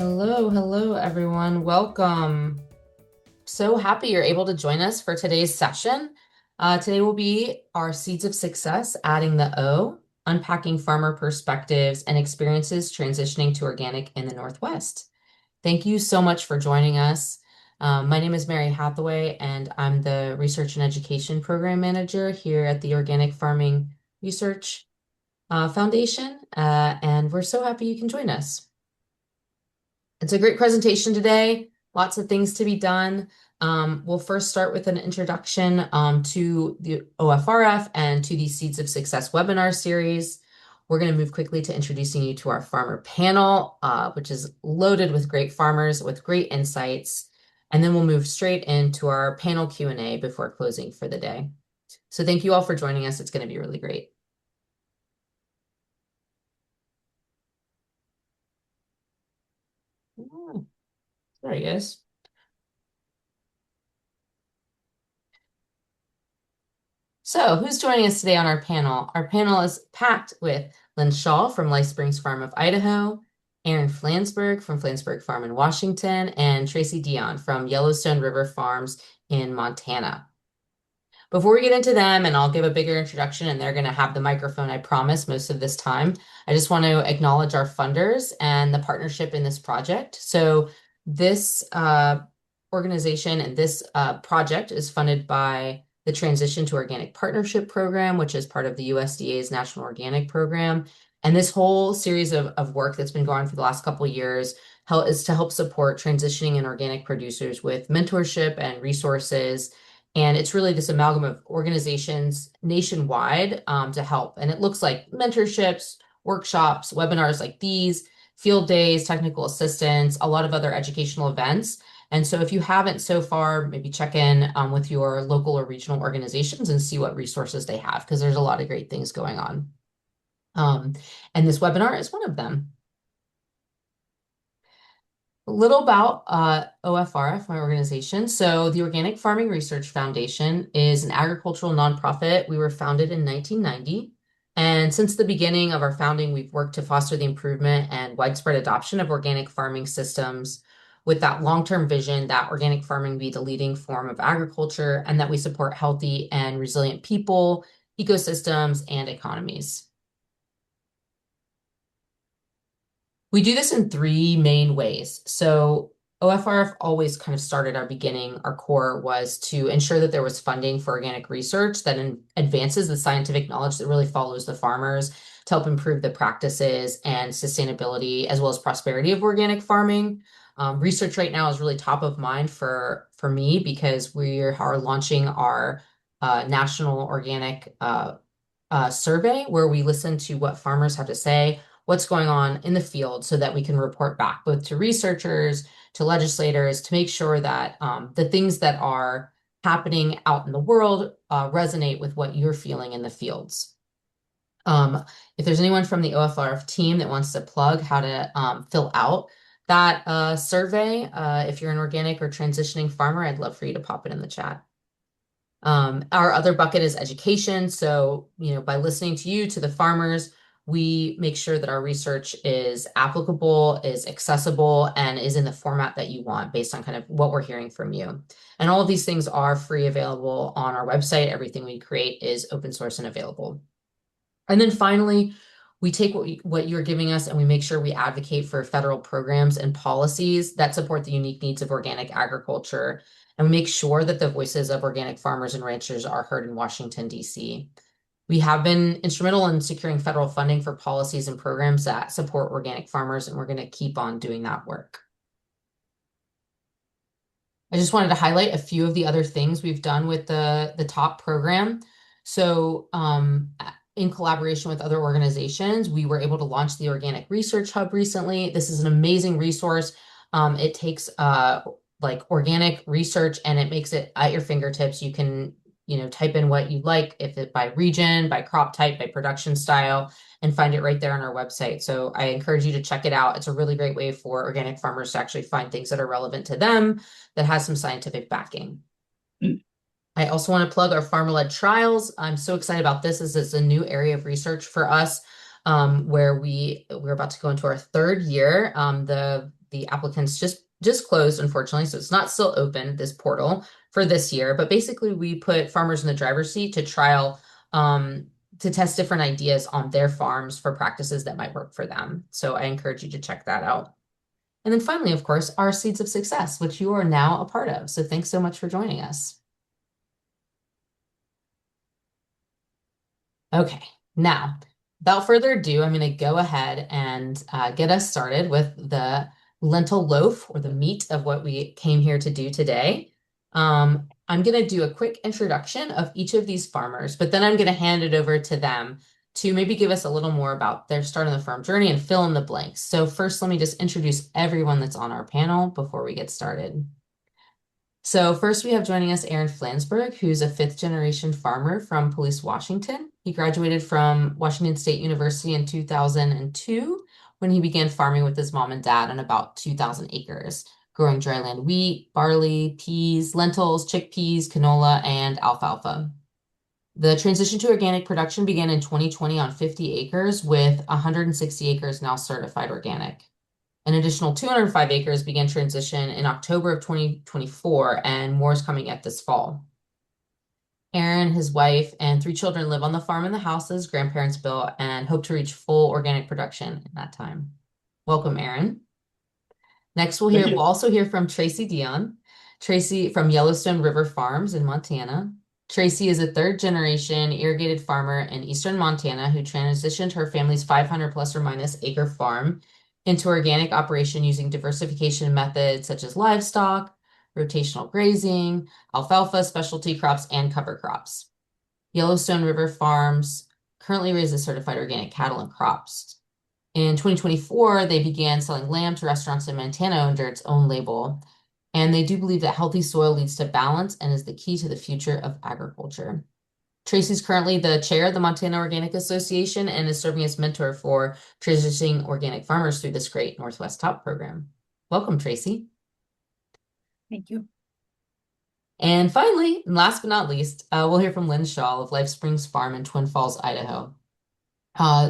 Hello, everyone. Welcome. So happy you're able to join us for today's session. Today will be our Seeds of Success, adding the O, unpacking farmer perspectives and experiences transitioning to organic in the Northwest. Thank you so much for joining us. My name is Mary Hathaway, and I'm the Research and Education Program Manager here at the Organic Farming Research Foundation, and we're so happy you can join us. It's a great presentation today. Lots of things to be done. We'll first start with an introduction to the OFRF and to the Seeds of Success webinar series. We're going to move quickly to introducing you to our farmer panel, which is loaded with great farmers with great insights. And then we'll move straight into our panel Q&A before closing for the day. So thank you all for joining us. It's going to be really great. There he is. So who's joining us today on our panel? Our panel is packed with Lynn Schaal from Life Springs Farm of Idaho, Aaron Flansburg from Flansburg Farm in Washington, and Tracey Dion from Yellowstone River Farms in Montana. Before we get into them, and I'll give a bigger introduction, and they're going to have the microphone, I promise, most of this time, I just want to acknowledge our funders and the partnership in this project. So this organization and this project is funded by the Transition to Organic Partnership Program, which is part of the USDA's National Organic Program. And this whole series of work that's been going on for the last couple of years is to help support transitioning and organic producers with mentorship and resources. And it's really this amalgam of organizations nationwide to help. And it looks like mentorships, workshops, webinars like these, field days, technical assistance, a lot of other educational events. And so if you haven't so far, maybe check in with your local or regional organizations and see what resources they have, because there's a lot of great things going on. And this webinar is one of them. A little about OFRF, my organization. So the Organic Farming Research Foundation is an agricultural nonprofit. We were founded in 1990. And since the beginning of our founding, we've worked to foster the improvement and widespread adoption of organic farming systems with that long-term vision that organic farming be the leading form of agriculture and that we support healthy and resilient people, ecosystems, and economies. We do this in three main ways. So OFRF always kind of started our core was to ensure that there was funding for organic research that advances the scientific knowledge that really follows the farmers to help improve the practices and sustainability as well as prosperity of organic farming. Research right now is really top of mind for me because we are launching our national organic survey where we listen to what farmers have to say, what's going on in the field so that we can report back both to researchers, to legislators, to make sure that the things that are happening out in the world resonate with what you're feeling in the fields. If there's anyone from the OFRF team that wants to plug how to fill out that survey, if you're an organic or transitioning farmer, I'd love for you to pop it in the chat. Our other bucket is education. So, by listening to you, to the farmers, we make sure that our research is applicable, is accessible, and is in the format that you want based on kind of what we're hearing from you. And all of these things are free, available on our website. Everything we create is open source and available. And then finally, we take what you're giving us and we make sure we advocate for federal programs and policies that support the unique needs of organic agriculture and make sure that the voices of organic farmers and ranchers are heard in Washington, D.C. We have been instrumental in securing federal funding for policies and programs that support organic farmers, and we're going to keep on doing that work. I just wanted to highlight a few of the other things we've done with the top program. So in collaboration with other organizations, we were able to launch the Organic Research Hub recently. This is an amazing resource. It takes like organic research and it makes it at your fingertips. You can type in what you like, if it by region, by crop type, by production style, and find it right there on our website. So I encourage you to check it out. It's a really great way for organic farmers to actually find things that are relevant to them, that has some scientific backing. I also want to plug our farmer-led trials. I'm so excited about this as it's a new area of research for us where we're about to go into our third year. the applicants just closed, unfortunately, so it's not still open, this portal, for this year. But basically, we put farmers in the driver's seat to trial to test different ideas on their farms for practices that might work for them. So I encourage you to check that out. And then finally, of course, our Seeds of Success, which you are now a part of. So thanks so much for joining us. Okay, now, without further ado, I'm going to go ahead and get us started with the lentil loaf, or the meat of what we came here to do today. I'm going to do a quick introduction of each of these farmers, but then I'm going to hand it over to them to maybe give us a little more about their start on the farm journey and fill in the blanks. So first, let me just introduce everyone that's on our panel before we get started. So first we have joining us Aaron Flansburg, who's a fifth-generation farmer from Palouse, Washington. He graduated from Washington State University in 2002 when he began farming with his mom and dad on about 2,000 acres, growing dryland wheat, barley, peas, lentils, chickpeas, canola, and alfalfa. The transition to organic production began in 2020 on 50 acres, with 160 acres now certified organic. An additional 205 acres began transition in October of 2024, and more is coming yet this fall. Aaron, his wife, and 3 children live on the farm and the house his grandparents built and hope to reach full organic production in that time. Welcome, Aaron. Next, we'll also hear from Tracey Dion. Tracey from Yellowstone River Farms in Montana. Tracey is a third-generation irrigated farmer in eastern Montana who transitioned her family's 500 plus or minus acre farm into organic operation using diversification methods such as livestock, rotational grazing, alfalfa, specialty crops, and cover crops. Yellowstone River Farms currently raises certified organic cattle and crops. In 2024, they began selling lamb to restaurants in Montana under its own label. And they do believe that healthy soil leads to balance and is the key to the future of agriculture. Tracey's currently the chair of the Montana Organic Association and is serving as mentor for transitioning organic farmers through this great Northwest Top program. Welcome, Tracey. Thank you. And finally, and last but not least, we'll hear from Lynn Schaal of Life Springs Farm in Twin Falls, Idaho.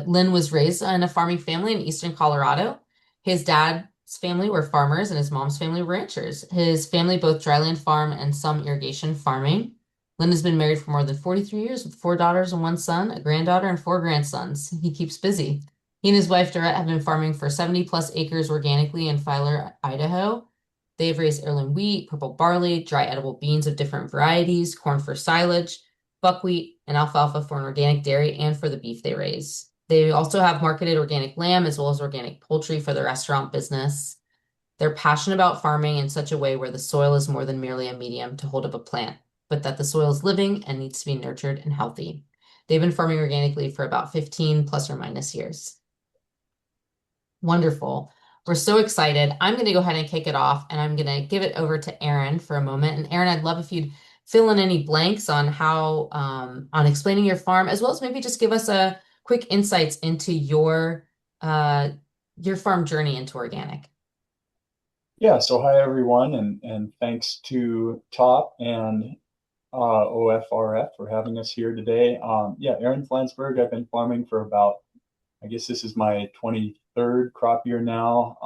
Lynn was raised in a farming family in eastern Colorado. His dad's family were farmers and his mom's family were ranchers. His family both dryland farm and some irrigation farming. Lynn has been married for more than 43 years with 4 daughters and 1 son, a granddaughter, and 4 grandsons. He keeps busy. He and his wife, Dorette, have been farming for 70 plus acres organically in Filer, Idaho. They've raised heirloom wheat, purple barley, dry edible beans of different varieties, corn for silage, buckwheat, and alfalfa for an organic dairy and for the beef they raise. They also have marketed organic lamb as well as organic poultry for the restaurant business. They're passionate about farming in such a way where the soil is more than merely a medium to hold up a plant, but that the soil is living and needs to be nurtured and healthy. They've been farming organically for about 15 plus or minus years. Wonderful. We're so excited. I'm going to go ahead and kick it off, and I'm going to give it over to Aaron for a moment. And Aaron, I'd love if you'd fill in any blanks on how, on explaining your farm, as well as maybe just give us a quick insights into your farm journey into organic. Yeah, so hi everyone, and thanks to TOP and OFRF for having us here today. Yeah, Aaron Flansburg, I've been farming for about, I guess this is my 23rd crop year now.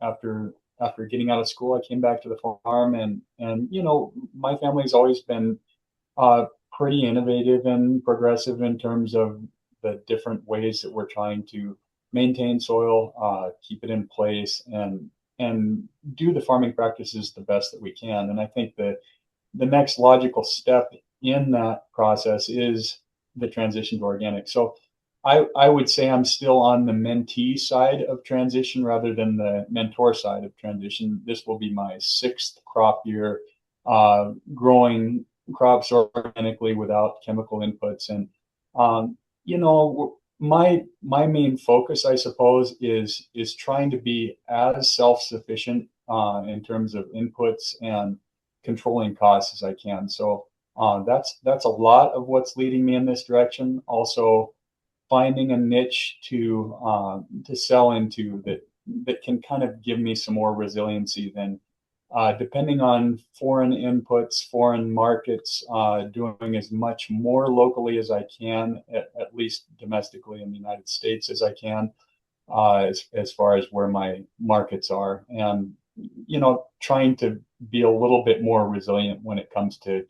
After getting out of school, I came back to the farm, and you know, my family's always been pretty innovative and progressive in terms of the different ways that we're trying to maintain soil, keep it in place, and do the farming practices the best that we can. And I think that the next logical step in that process is the transition to organic. So I would say I'm still on the mentee side of transition rather than the mentor side of transition. This will be my 6th crop year growing crops organically without chemical inputs. And you know, my main focus, I suppose, is trying to be as self-sufficient in terms of inputs and controlling costs as I can. So that's a lot of what's leading me in this direction. Also, finding a niche to sell into that can kind of give me some more resiliency than depending on foreign inputs, foreign markets, doing as much more locally as I can, at least domestically in the United States as I can. as far as where my markets are, and trying to be a little bit more resilient when it comes to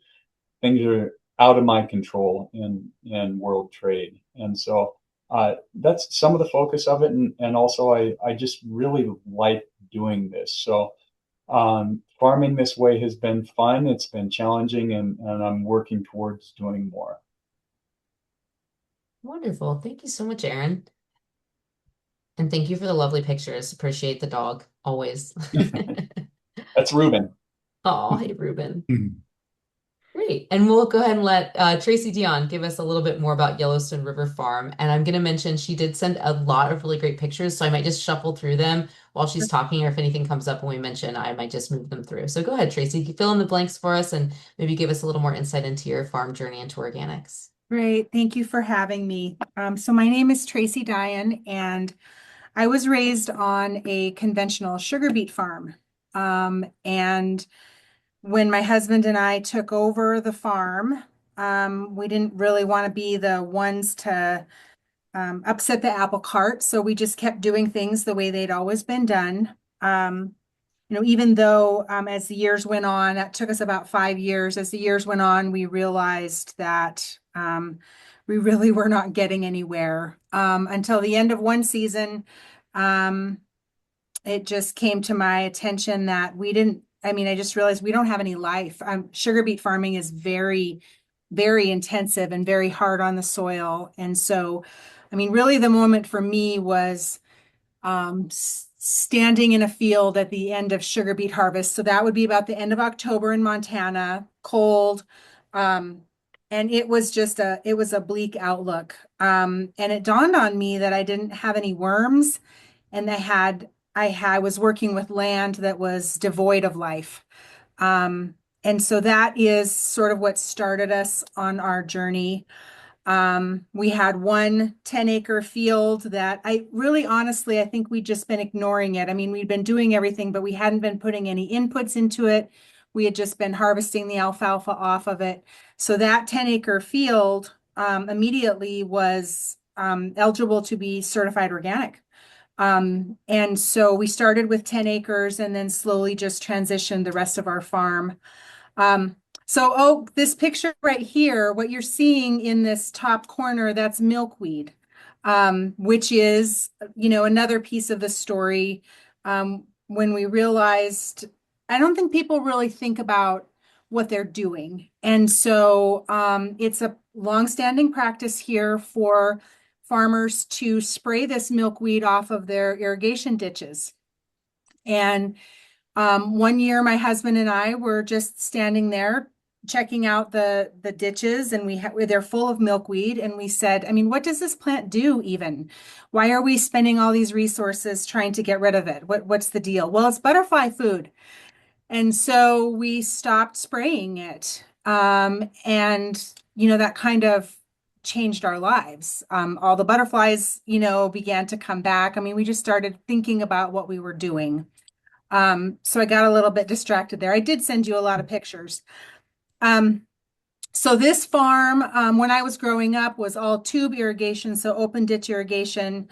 things that are out of my control in world trade. And so that's some of the focus of it, and also I just really like doing this. So farming this way has been fun. It's been challenging, and I'm working towards doing more. Wonderful. Thank you so much, Erin. And thank you for the lovely pictures. Appreciate the dog always. That's Ruben. Oh, hey, Ruben. Great. And we'll go ahead and let Tracey Dion give us a little bit more about Yellowstone River Farm. And I'm going to mention she did send a lot of really great pictures, so I might just shuffle through them while she's talking, or if anything comes up when we mention, I might just move them through. So go ahead, Tracey, fill in the blanks for us and maybe give us a little more insight into your farm journey into organics. Great. Thank you for having me. So my name is Tracey Dion, and I was raised on a conventional sugar beet farm. And when my husband and I took over the farm, we didn't really want to be the ones to upset the apple cart. So we just kept doing things the way they'd always been done. Even though as the years went on, that took us about 5 years. As the years went on, we realized that we really were not getting anywhere until the end of one season. It just came to my attention that I just realized we don't have any life. Sugar beet farming is very, very intensive and very hard on the soil. And so, really the moment for me was standing in a field at the end of sugar beet harvest. So that would be about the end of October in Montana, cold. And it was a bleak outlook. And it dawned on me that I didn't have any worms, and I was working with land that was devoid of life. And so that is sort of what started us on our journey. We had one 10-acre field that honestly, I think we'd just been ignoring it. We'd been doing everything, but we hadn't been putting any inputs into it. We had just been harvesting the alfalfa off of it. So that 10-acre field immediately was eligible to be certified organic. And so we started with 10 acres and then slowly just transitioned the rest of our farm. This picture right here, what you're seeing in this top corner, that's milkweed, which is, another piece of the story. When we realized, I don't think people really think about what they're doing. And so it's a longstanding practice here for farmers to spray this milkweed off of their irrigation ditches. And one year, my husband and I were just standing there checking out the ditches, and they're full of milkweed. And we said, what does this plant do even? Why are we spending all these resources trying to get rid of it? What's the deal? Well, it's butterfly food. And so we stopped spraying it. That kind of changed our lives. All the butterflies, began to come back. We just started thinking about what we were doing. So I got a little bit distracted there. I did send you a lot of pictures. So this farm, when I was growing up, was all tube irrigation, so open ditch irrigation.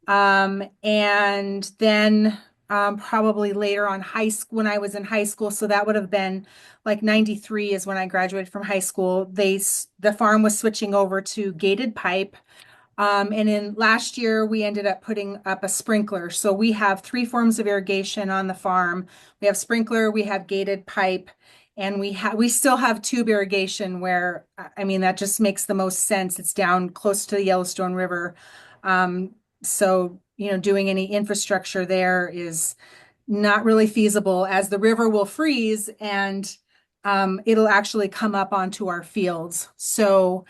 And then probably later on when I was in high school, so that would have been like 93 is when I graduated from high school. The farm was switching over to gated pipe. And in last year, we ended up putting up a sprinkler. So we have three forms of irrigation on the farm. We have sprinkler, we have gated pipe, and we still have tube irrigation where, that just makes the most sense. It's down close to the Yellowstone River. So, doing any infrastructure there is not really feasible, as the river will freeze and it'll actually come up onto our fields. So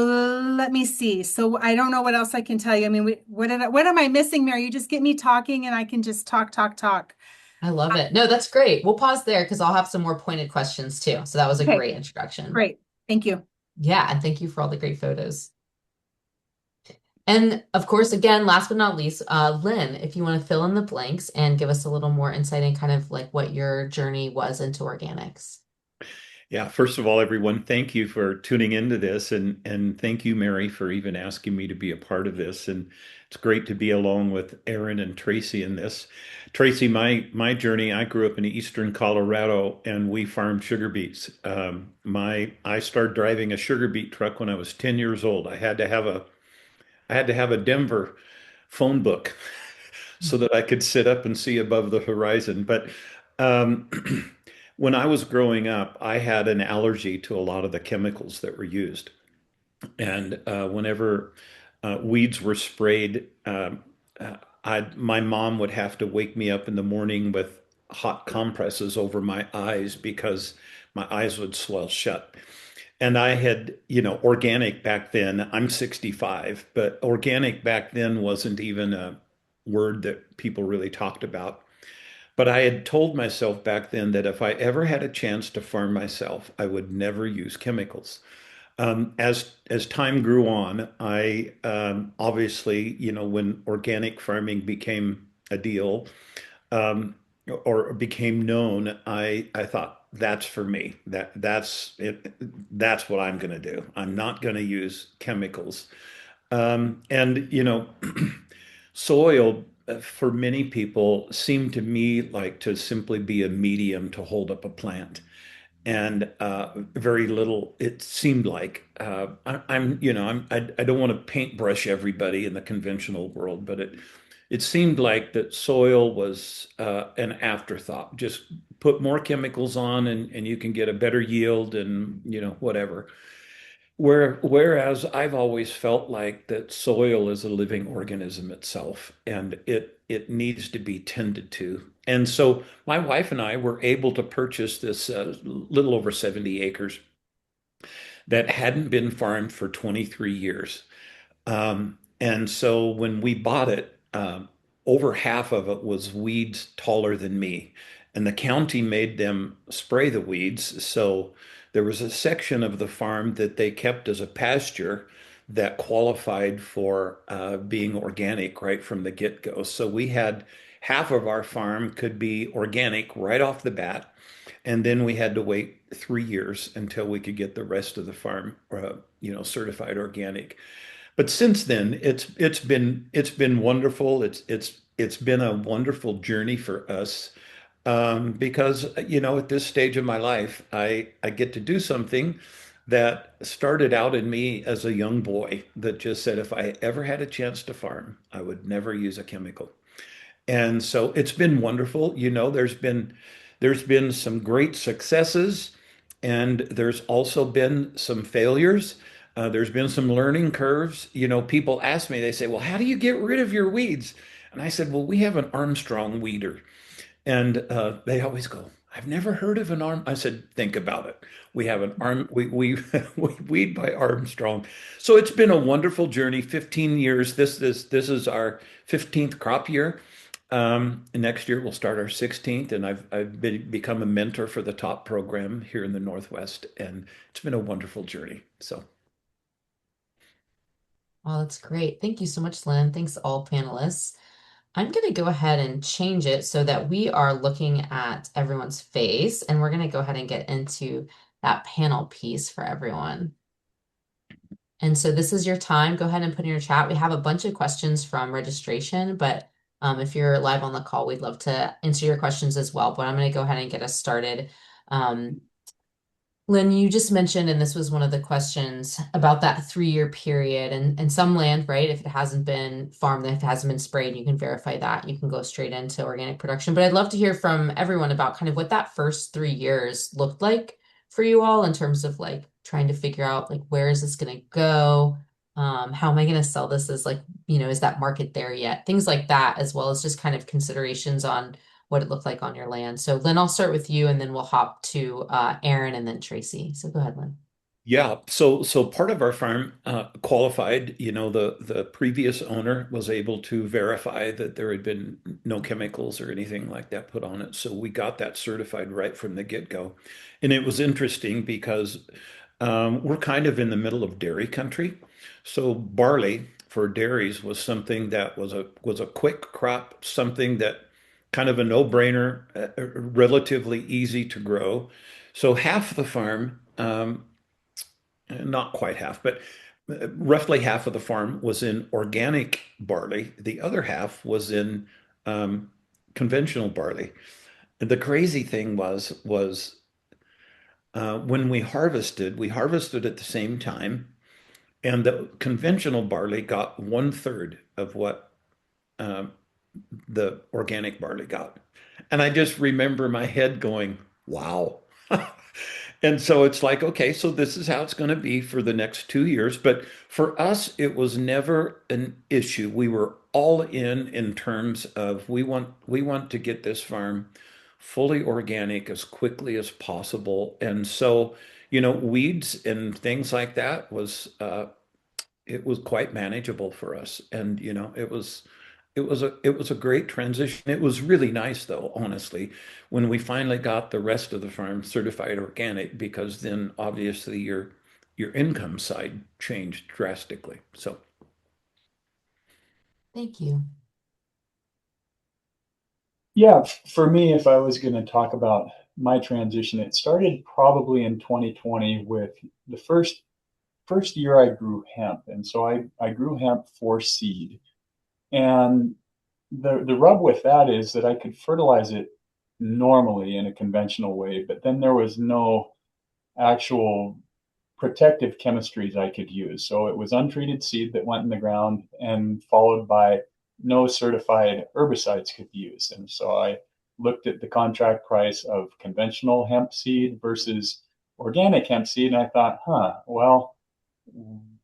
let me see. So I don't know what else I can tell you. What am I missing, Mary? You just get me talking and I can just talk. I love it. No, that's great. We'll pause there because I'll have some more pointed questions too. So that was a Okay, great introduction. great. Thank you. Yeah, and thank you for all the great photos. And of course, again, last but not least, Lynn, if you want to fill in the blanks and give us a little more insight in kind of like what your journey was into organics. Yeah, first of all, everyone, thank you for tuning into this and thank you, Mary, for even asking me to be a part of this. And it's great to be along with Aaron and Tracey in this. Tracey, my journey, I grew up in eastern Colorado and we farmed sugar beets. I started driving a sugar beet truck when I was 10 years old. I had to have a Denver phone book so that I could sit up and see above the horizon. But um, when I was growing up, I had an allergy to a lot of the chemicals that were used. And whenever weeds were sprayed, my mom would have to wake me up in the morning with hot compresses over my eyes because my eyes would swell shut. And I had, organic back then. I'm 65, but organic back then wasn't even a word that people really talked about. But I had told myself back then that if I ever had a chance to farm myself, I would never use chemicals. As time grew on, I obviously, when organic farming became a deal, um, or became known, I thought that's for me. That's it. That's what I'm going to do. I'm not going to use chemicals. And soil for many people seemed to me like to simply be a medium to hold up a plant and very little it seemed like I'm I don't want to paintbrush everybody in the conventional world, but it seemed like that soil was an afterthought. Just put more chemicals on and you can get a better yield and whatever. Whereas I've always felt like that soil is a living organism itself and it needs to be tended to. And so my wife and I were able to purchase this little over 70 acres that hadn't been farmed for 23 years. And so when we bought it, over half of it was weeds taller than me. And the county made them spray the weeds. So there was a section of the farm that they kept as a pasture that qualified for being organic right from the get-go. So we had half of our farm could be organic right off the bat. And then we had to wait 3 years until we could get the rest of the farm, certified organic. But since then, it's been wonderful. It's been a wonderful journey for us because at this stage of my life, I get to do something that started out in me as a young boy that just said if I ever had a chance to farm, I would never use a chemical. And so it's been wonderful. There's been some great successes, and there's also been some failures. There's been some learning curves. People ask me, they say, "Well, how do you get rid of your weeds?" And I said, "Well, we have an Armstrong weeder." And they always go, "I've never heard of an arm." I said, "Think about it. We have an arm. We weed by Armstrong." So it's been a wonderful journey. 15 years. This is our 15th crop year. Next year we'll start our 16th, and I've become a mentor for the top program here in the Northwest, and it's been a wonderful journey. So Oh, that's great. Thank you so much, Lynn. Thanks, all panelists. I'm going to go ahead and change it so that we are looking at everyone's face, and we're going to go ahead and get into that panel piece for everyone. And so this is your time. Go ahead and put in your chat. We have a bunch of questions from registration, but if you're live on the call, we'd love to answer your questions as well. But I'm going to go ahead and get us started. Lynn, you just mentioned, and this was one of the questions about that 3-year period and some land, right? If it hasn't been farmed, if it hasn't been sprayed, you can verify that. You can go straight into organic production. But I'd love to hear from everyone about kind of what that first 3 years looked like for you all in terms of like trying to figure out like where is this going to go? How am I going to sell this as like, is that market there yet? Things like that, as well as just kind of considerations on what it looked like on your land. So Lynn, I'll start with you and then we'll hop to Aaron and then Tracey. So go ahead, Lynn. yeah, so part of our farm qualified. The previous owner was able to verify that there had been no chemicals or anything like that put on it. So we got that certified right from the get-go. And it was interesting because we're kind of in the middle of dairy country. So barley for dairies was something that was a quick crop, something that kind of a no-brainer, relatively easy to grow. So half the farm, not quite half, but roughly half of the farm was in organic barley. The other half was in um, conventional barley. The crazy thing was when we harvested at the same time, and the conventional barley got 1/3 of what um, the organic barley got. And I just remember my head going, wow. And so it's like, okay, so this is how it's going to be for the next 2 years. But for us, it was never an issue. We were all in terms of we want to get this farm fully organic as quickly as possible. And so, weeds and things like that it was quite manageable for us. And it was a great transition. It was really nice though, honestly, when we finally got the rest of the farm certified organic, because then obviously your income side changed drastically. So Thank you. Yeah, for me, if I was going to talk about my transition, it started probably in 2020 with the first year I grew hemp. And so I grew hemp for seed. And the rub with that is that I could fertilize it normally in a conventional way, but then there was no actual protective chemistries I could use. So it was untreated seed that went in the ground and followed by no certified herbicides could be used. And so I looked at the contract price of conventional hemp seed versus organic hemp seed, and I thought, well,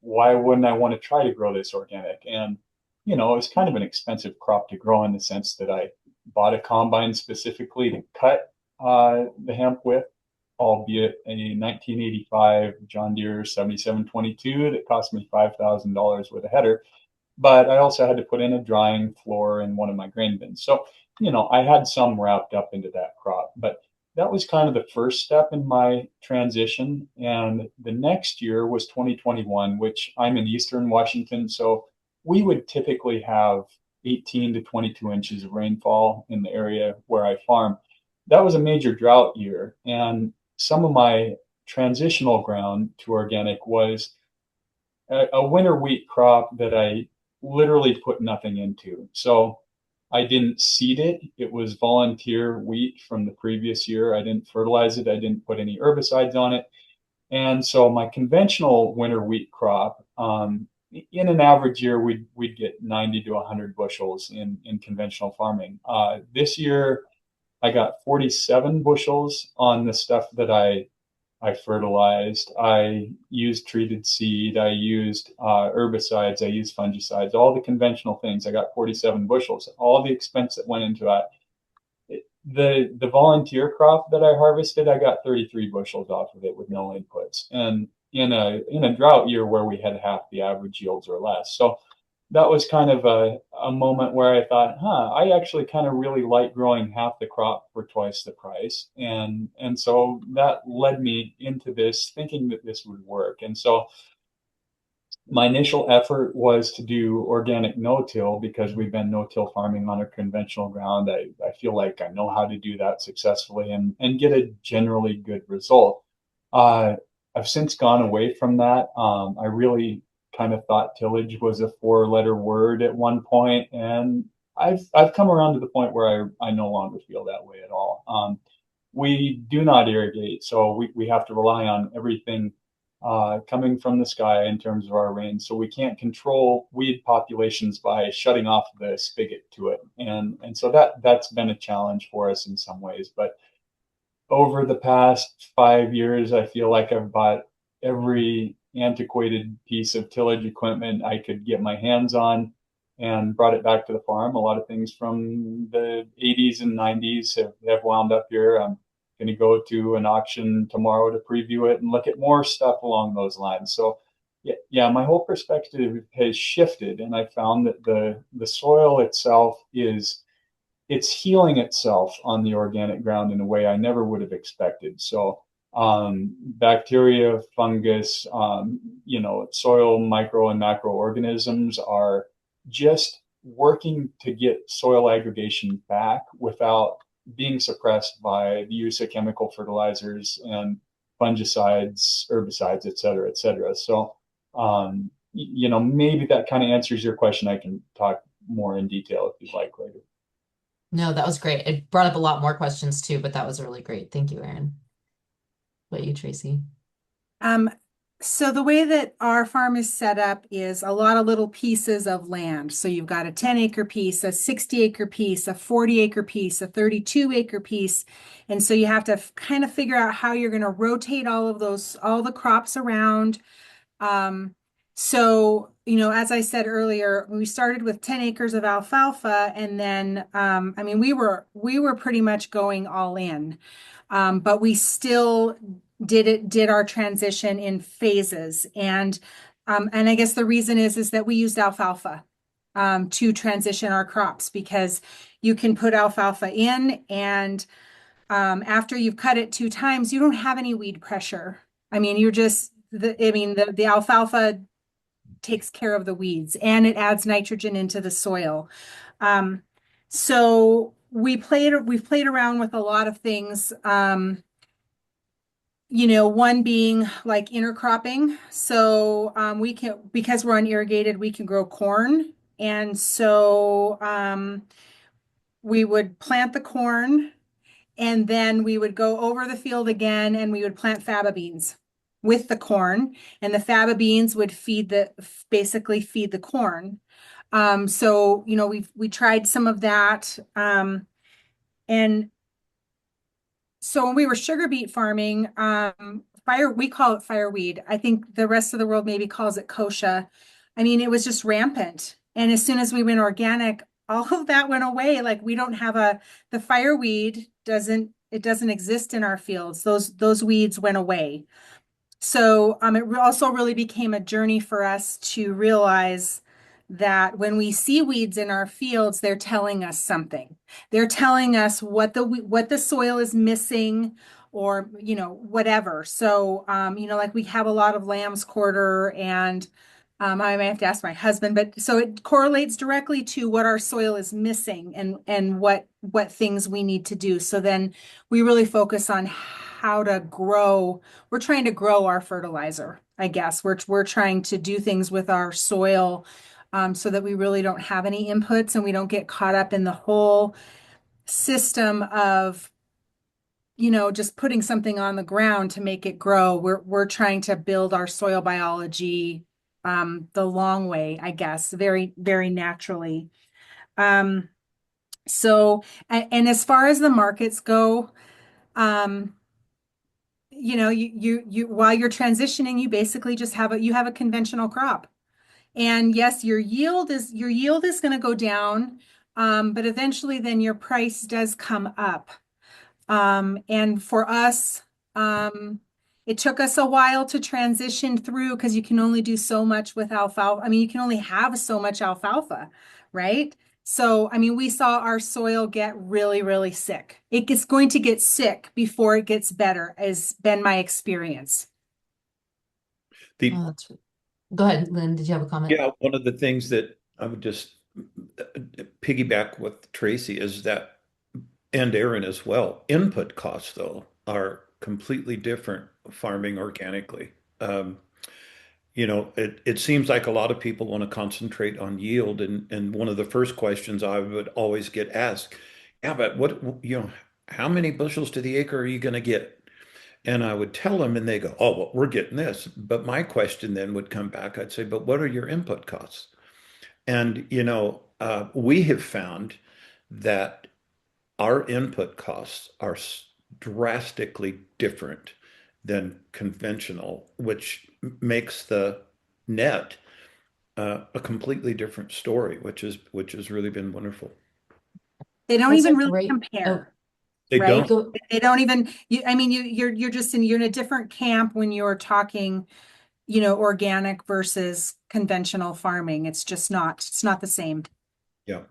why wouldn't I want to try to grow this organic? And it was kind of an expensive crop to grow in the sense that I bought a combine specifically to cut the hemp with, albeit a 1985 John Deere 7722 that cost me $5,000 with a header. But I also had to put in a drying floor in one of my grain bins. So, I had some wrapped up into that crop. But that was kind of the first step in my transition. And the next year was 2021, which I'm in Eastern Washington. So we would typically have 18 to 22 inches of rainfall in the area where I farm. That was a major drought year. And some of my transitional ground to organic was a winter wheat crop that I literally put nothing into. So I didn't seed it. It was volunteer wheat from the previous year. I didn't fertilize it. I didn't put any herbicides on it. And so my conventional winter wheat crop, in an average year, we'd get 90 to 100 bushels in conventional farming. This year, I got 47 bushels on the stuff that I fertilized. I used treated seed. I used herbicides. I used fungicides. All the conventional things. I got 47 bushels. All the expense that went into that. The volunteer crop that I harvested, I got 33 bushels off of it with no inputs, and in a drought year where we had half the average yields or less. So that was kind of a moment where I thought, I actually kind of really like growing half the crop for twice the price. And so that led me into this thinking that this would work. And so my initial effort was to do organic no-till because we've been no-till farming on a conventional ground. I feel like I know how to do that successfully and get a generally good result. Uh, I've since gone away from that. I really kind of thought tillage was a four-letter word at one point, and I've come around to the point where I no longer feel that way at all. We do not irrigate, so we have to rely on everything coming from the sky in terms of our rain. So we can't control weed populations by shutting off the spigot to it. And so that's been a challenge for us in some ways. But over the past 5 years, I feel like I've bought every antiquated piece of tillage equipment I could get my hands on and brought it back to the farm. A lot of things from the 80s and 90s have wound up here. I'm going to go to an auction tomorrow to preview it and look at more stuff along those lines. So yeah, my whole perspective has shifted, and I found that the soil itself it's healing itself on the organic ground in a way I never would have expected. So bacteria, fungus, soil micro and macroorganisms are just working to get soil aggregation back without being suppressed by the use of chemical fertilizers and fungicides, herbicides, et cetera, et cetera. So, maybe that kind of answers your question. I can talk more in detail if you'd like later. No, that was great. It brought up a lot more questions too, but that was really great. Thank you, Erin. What about you, Tracy? Um, so the way that our farm is set up is a lot of little pieces of land. So you've got a 10-acre piece, a 60-acre piece, a 40-acre piece, a 32-acre piece. And so you have to kind of figure out how you're going to rotate all the crops around. So, as I said earlier, we started with 10 acres of alfalfa, and then, we were pretty much going all in. But we still did our transition in phases. And I guess the reason is that we used alfalfa to transition our crops, because you can put alfalfa in, and after you've cut it 2 times, you don't have any weed pressure. I mean, the alfalfa takes care of the weeds, and it adds nitrogen into the soil. So we've played around with a lot of things. One being like intercropping. So because we're unirrigated, we can grow corn. And so we would plant the corn, and then we would go over the field again, and we would plant faba beans with the corn, and the faba beans would basically feed the corn. So we tried some of that. And so when we were sugar beet farming, we call it fireweed. I think the rest of the world maybe calls it kochia. I mean, it was just rampant. And as soon as we went organic, all of that went away. Like, we don't have the fireweed doesn't exist in our fields. Those weeds went away. So it also really became a journey for us to realize that when we see weeds in our fields, they're telling us something. They're telling us what the soil is missing, or whatever. So like, we have a lot of lamb's quarter, and I may have to ask my husband, but so it correlates directly to what our soil is missing, and what things we need to do. So then we really focus on how to grow. We're trying to grow our fertilizer, I guess. We're trying to do things with our soil, so that we really don't have any inputs, and we don't get caught up in the whole system of just putting something on the ground to make it grow. We're trying to build our soil biology the long way, I guess, very, very naturally. So, and as far as the markets go, you while you're transitioning, you basically just have a conventional crop. And yes, your yield is going to go down, but eventually then your price does come up. And for us, it took us a while to transition through, because you can only do so much with alfalfa. I mean, you can only have so much alfalfa, right? So, we saw our soil get really, really sick. It gets going to get sick before it gets better, has been my experience. The Oh, go ahead, Lynn. Did you have a comment? Yeah, one of the things that I would just piggyback with Tracy is that, and Aaron as well, input costs though are completely different farming organically. It seems like a lot of people want to concentrate on yield, and one of the first questions I would always get asked, yeah, but how many bushels to the acre are you going to get? And I would tell them, and they go, oh, well, we're getting this. But my question then would come back. I'd say, but what are your input costs? And, we have found that our input costs are drastically different than conventional, which makes the net a completely different story, which has really been wonderful. They don't That's a even really great. Oh, compare. They Right? don't. They don't even, you're just you're in a different camp when you're talking, organic versus conventional farming. It's not the same. Yeah.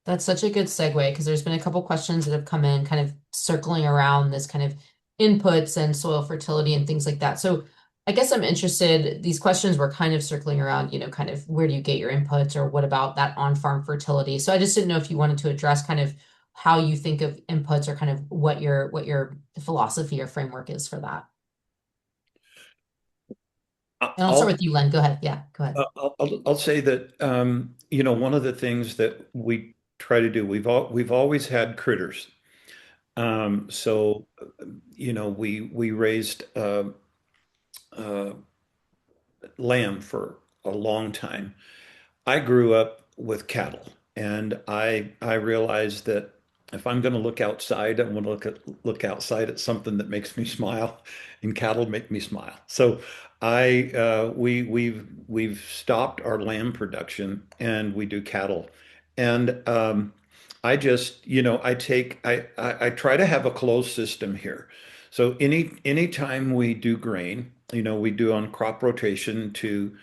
that's such a good segue, because there's been a couple questions that have come in kind of circling around this kind of inputs and soil fertility and things like that. So I guess I'm interested, these questions were kind of circling around, kind of where do you get your inputs, or what about that on-farm fertility? So I just didn't know if you wanted to address kind of how you think of inputs or kind of what your philosophy or framework is for that. And I'll start I'll with you, Len. Go ahead. Yeah, go ahead. I'll say that one of the things that we try to do, we've always had critters. So we raised uh, lamb for a long time. I grew up with cattle, and I realized that if I'm going to look outside, I want to look outside at something that makes me smile, and cattle make me smile. So we've stopped our lamb production, and we do cattle, and I try to have a closed system here. So anytime we do grain, we do on crop rotation to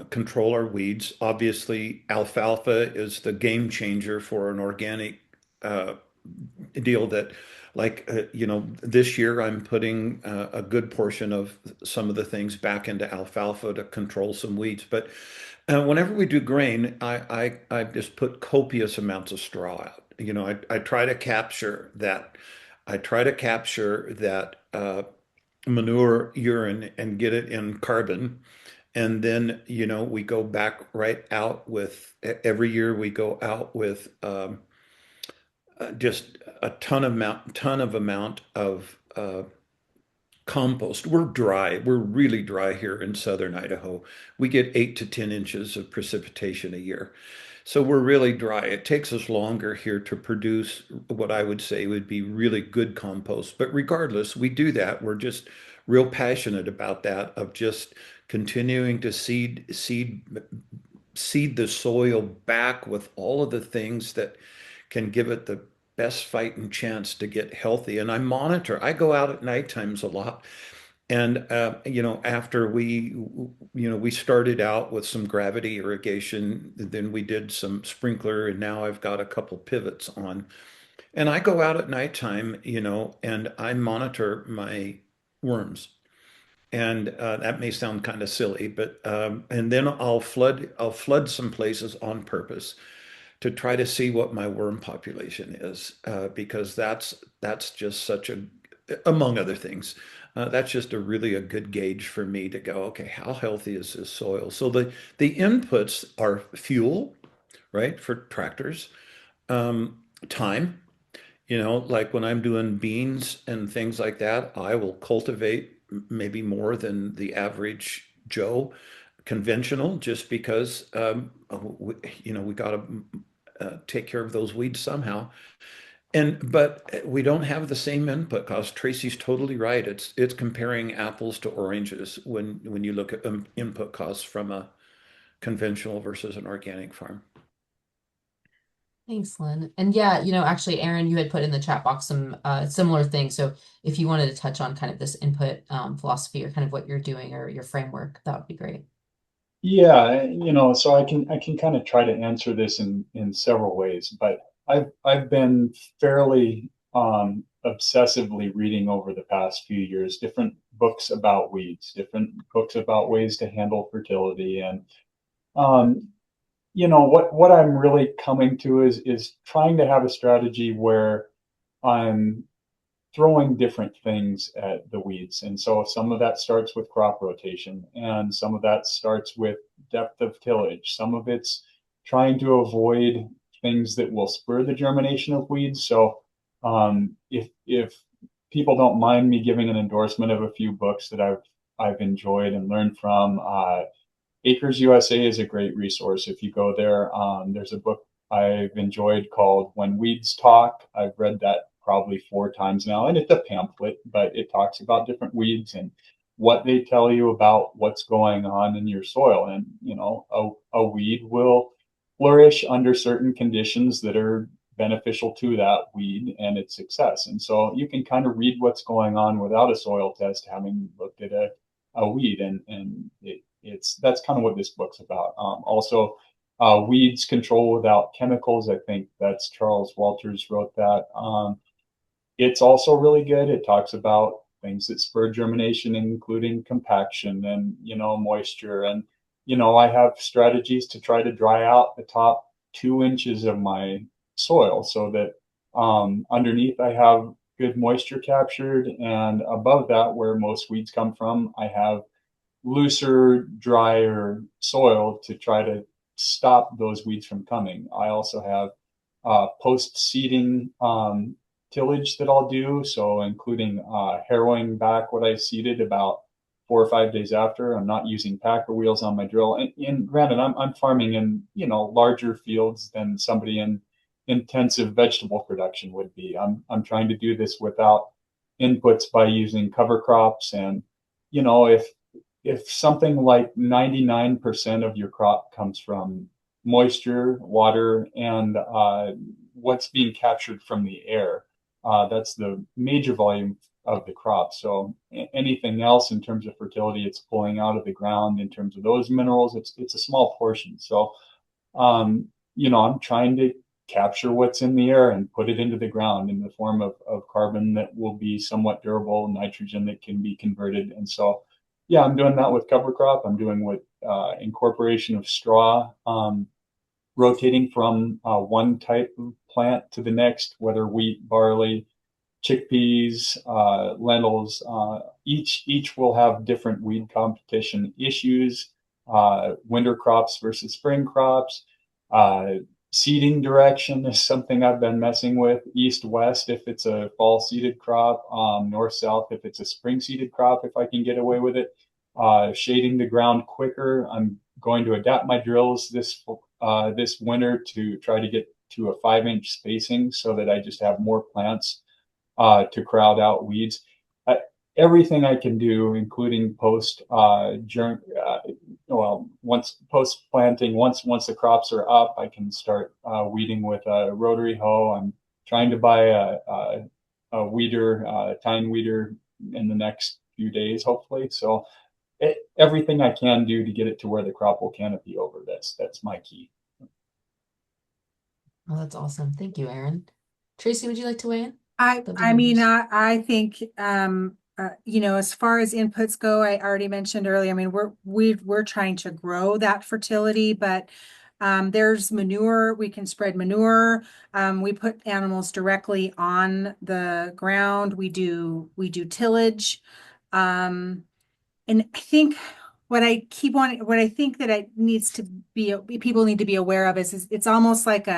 control our weeds. Obviously, alfalfa is the game changer for an organic uh, deal that, this year I'm putting a good portion of some of the things back into alfalfa to control some weeds. But whenever we do grain, I just put copious amounts of straw out. I try to capture that. I try to capture that manure urine and get it in carbon, and then, we go back right out with every year we go out with just a ton of amount of compost. We're dry. We're really dry here in southern Idaho. We get 8 to 10 inches of precipitation a year. So we're really dry. It takes us longer here to produce what I would say would be really good compost. But regardless, we do that. We're just real passionate about that, of just continuing to seed the soil back with all of the things that can give it the best fighting chance to get healthy. And I monitor. I go out at night times a lot. And after we started out with some gravity irrigation, then we did some sprinkler, and now I've got a couple pivots on. And I go out at nighttime, and I monitor my worms. And that may sound kind of silly, but and then I'll flood some places on purpose to try to see what my worm population is, because that's just such a, among other things, that's just a good gauge for me to go, okay, how healthy is this soil? So the inputs are fuel, right, for tractors, time. Like when I'm doing beans and things like that, I will cultivate maybe more than the average Joe conventional, just because we got to take care of those weeds somehow. But we don't have the same input cost. Tracy's totally right. It's comparing apples to oranges when you look at input costs from a conventional versus an organic farm. Thanks, Lynn. And yeah, actually, Aaron, you had put in the chat box some similar things. So if you wanted to touch on kind of this input philosophy or kind of what you're doing or your framework, that would be great. Yeah, so I can kind of try to answer this in several ways, but I've been fairly obsessively reading over the past few years different books about weeds, different books about ways to handle fertility, and um, what I'm really coming to is trying to have a strategy where I'm throwing different things at the weeds. And so some of that starts with crop rotation, and some of that starts with depth of tillage. Some of it's trying to avoid things that will spur the germination of weeds. So if people don't mind me giving an endorsement of a few books that I've enjoyed and learned from, Acres USA is a great resource. If you go there, there's a book I've enjoyed called When Weeds Talk. I've read that probably 4 times now, and it's a pamphlet, but it talks about different weeds and what they tell you about what's going on in your soil. And, a weed will flourish under certain conditions that are beneficial to that weed and its success. And so you can kind of read what's going on without a soil test, having looked at a weed, and that's kind of what this book's about. Also, weeds control without chemicals. I think that's Charles Walters wrote that. It's also really good. It talks about things that spur germination, including compaction and moisture. And I have strategies to try to dry out the top 2 inches of my soil so that underneath I have good moisture captured, and above that, where most weeds come from, I have looser, drier soil to try to stop those weeds from coming. I also have post-seeding tillage that I'll do, so including harrowing back what I seeded about 4 or 5 days after. I'm not using packer wheels on my drill. And granted, I'm farming in larger fields than somebody in intensive vegetable production would be. I'm trying to do this without inputs by using cover crops, and if something like 99% of your crop comes from moisture, water, and what's being captured from the air, that's the major volume of the crop. So anything else in terms of fertility, it's pulling out of the ground in terms of those minerals. It's a small portion. So I'm trying to capture what's in the air and put it into the ground in the form of carbon that will be somewhat durable, nitrogen that can be converted. And so, yeah, I'm doing that with cover crop. I'm doing with incorporation of straw, rotating from one type of plant to the next, whether wheat, barley, chickpeas, lentils. Each will have different weed competition issues. Winter crops versus spring crops. Uh, Seeding direction is something I've been messing with. East west if it's a fall seeded crop. North south if it's a spring seeded crop, if I can get away with it. Shading the ground quicker. I'm going to adapt my drills this winter to try to get to a 5-inch spacing so that I just have more plants to crowd out weeds. Uh, Everything I can do, including once post planting, once the crops are up, I can start weeding with a rotary hoe. I'm trying to buy a weeder, tine weeder, in the next few days, hopefully. So everything I can do to get it to where the crop will canopy over. That's my key. Oh, that's awesome. Thank you, Aaron. Tracey, would you like to weigh in? Love to I hear mean, yours. I think, as far as inputs go, I already mentioned earlier, I mean, we're trying to grow that fertility, but there's manure, we can spread manure. We put animals directly on the ground. We do tillage. And I think what I think that people need to be aware of is it's almost like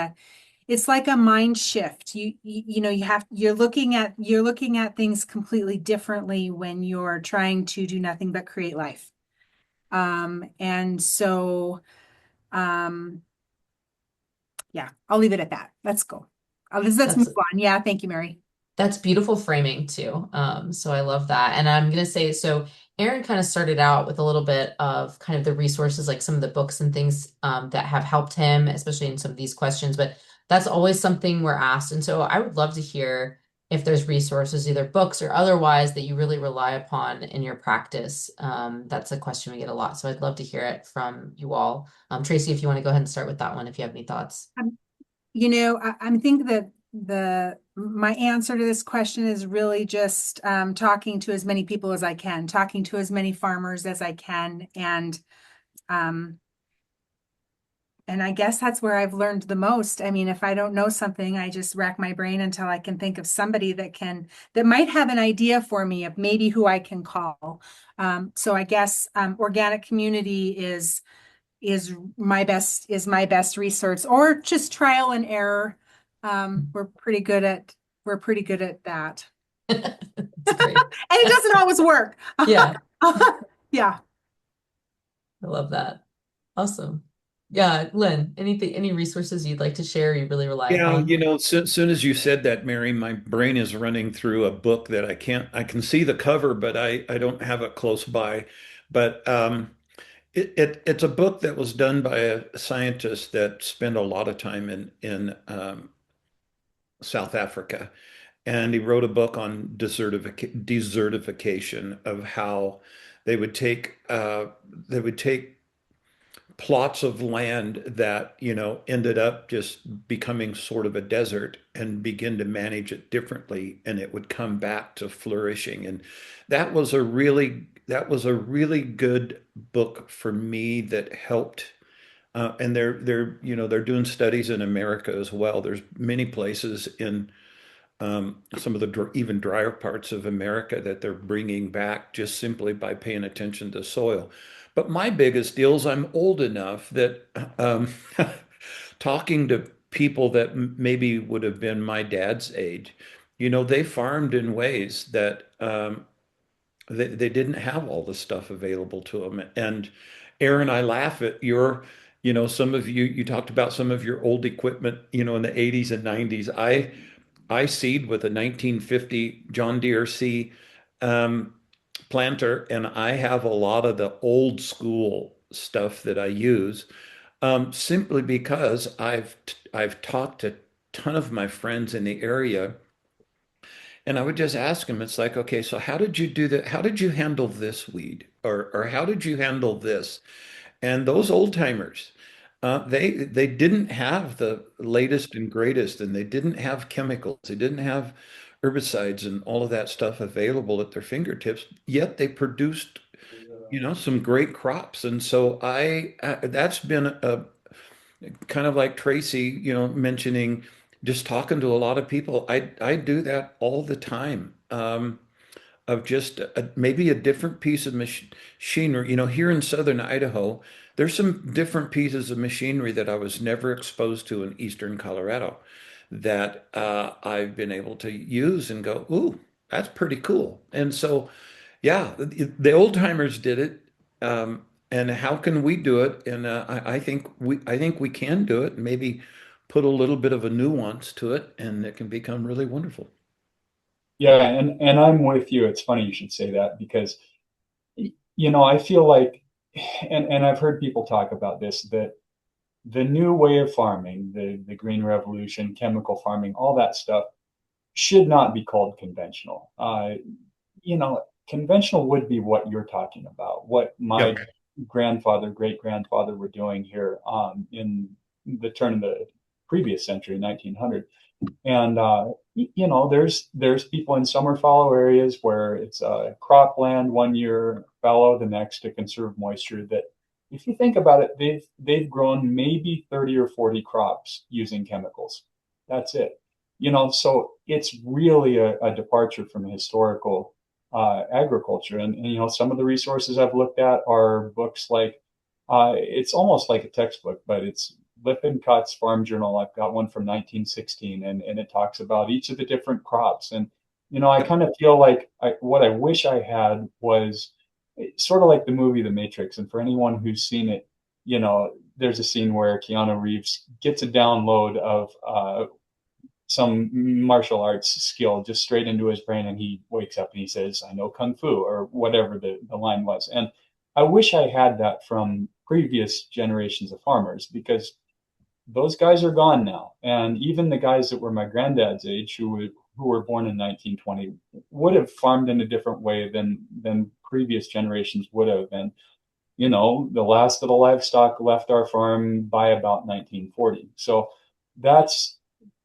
it's like a mind shift. You're looking at things completely differently when you're trying to do nothing but create life. And so, um, yeah, I'll leave it at that. Let's go. Let's move That's on. Yeah, thank you, Mary. That's beautiful framing too. So I love that. And I'm gonna say, so Aaron kind of started out with a little bit of kind of the resources, like some of the books and things that have helped him, especially in some of these questions, but that's always something we're asked. And so I would love to hear if there's resources, either books or otherwise, that you really rely upon in your practice. That's a question we get a lot. So I'd love to hear it from you all. Tracey, if you want to go ahead and start with that one, if you have any thoughts. I'm thinking that my answer to this question is really just talking to as many people as I can, talking to as many farmers as I can, um, and I guess that's where I've learned the most. I mean, if I don't know something, I just rack my brain until I can think of somebody that might have an idea for me of maybe who I can call. So I guess organic community is my best resource, or just trial and error. We're pretty good at that. That's great. And it doesn't always work. Yeah, Yeah. I love that. Awesome. Yeah, Lynn, any resources you'd like to share you really rely Yeah, upon? soon as you said that, Mary, my brain is running through a book that I can see the cover, but I don't have it close by. But it's a book that was done by a scientist that spent a lot of time in South Africa, and he wrote a book on desertification of how they would take plots of land that, ended up just becoming sort of a desert and begin to manage it differently, and it would come back to flourishing. And that was a really good book for me that helped And they're doing studies in America as well. There's many places in some of the even drier parts of America that they're bringing back just simply by paying attention to soil. But my biggest deal is I'm old enough that talking to people that maybe would have been my dad's age, they farmed in ways that they didn't have all the stuff available to them. And Aaron, I laugh at some of you talked about some of your old equipment, in the 80s and 90s. I seed with a 1950 John Deere C um, planter, and I have a lot of the old school stuff that I use, simply because I've talked to a ton of my friends in the area, and I would just ask them, it's like, okay, so how did you do that? How did you handle this weed? Or how did you handle this? And those old timers, they didn't have the latest and greatest, and they didn't have chemicals. They didn't have herbicides and all of that stuff available at their fingertips. Yet they produced, some great crops. And so that's been a kind of like Tracey, mentioning just talking to a lot of people. I do that all the time. Of just maybe a different piece of machinery. Here in southern Idaho, there's some different pieces of machinery that I was never exposed to in eastern Colorado that I've been able to use and go, ooh, that's pretty cool. And so, yeah, the old timers did it. And how can we do it? And I think we can do it. Maybe put a little bit of a nuance to it, and it can become really wonderful. Yeah, and I'm with you. It's funny you should say that because I feel like, and I've heard people talk about this, that the new way of farming, the green revolution, chemical farming, all that stuff should not be called conventional. Conventional would be what you're talking about, what my Yep. grandfather, great grandfather were doing here in the turn of the previous century, 1900. And there's people in summer fallow areas where it's cropland one year, fallow the next to conserve moisture. That if you think about it, they've grown maybe 30 or 40 crops using chemicals. That's it. So it's really a departure from historical agriculture. And some of the resources I've looked at are books like it's almost like a textbook, but it's Lippincot's Farm Journal. I've got one from 1916, and it talks about each of the different crops. And I Yep. kind of feel like what I wish I had was sort of like the movie The Matrix. And for anyone who's seen it, there's a scene where Keanu Reeves gets a download of some martial arts skill just straight into his brain, and he wakes up and he says, I know kung fu, or whatever the line was. And I wish I had that from previous generations of farmers, because those guys are gone now. And even the guys that were my granddad's age, who were born in 1920, would have farmed in a different way than previous generations would have. And the last of the livestock left our farm by about 1940. So that's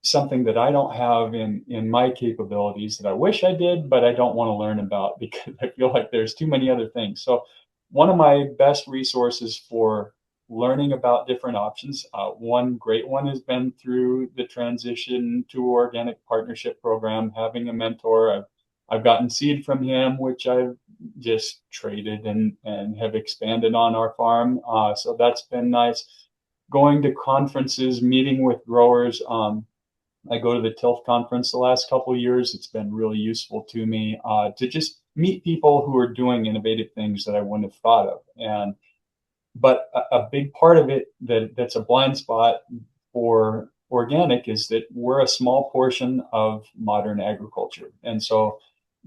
something that I don't have in my capabilities that I wish I did, but I don't want to learn about because I feel like there's too many other things. So one of my best resources for learning about different options, one great one has been through the transition to organic partnership program, having a mentor. I've gotten seed from him, which I've just traded and have expanded on our farm. So that's been nice. Going to conferences, meeting with growers. I go to the TILF conference the last couple of years. It's been really useful to me to just meet people who are doing innovative things that I wouldn't have thought of. But a big part of it that's a blind spot for organic is that we're a small portion of modern agriculture. And so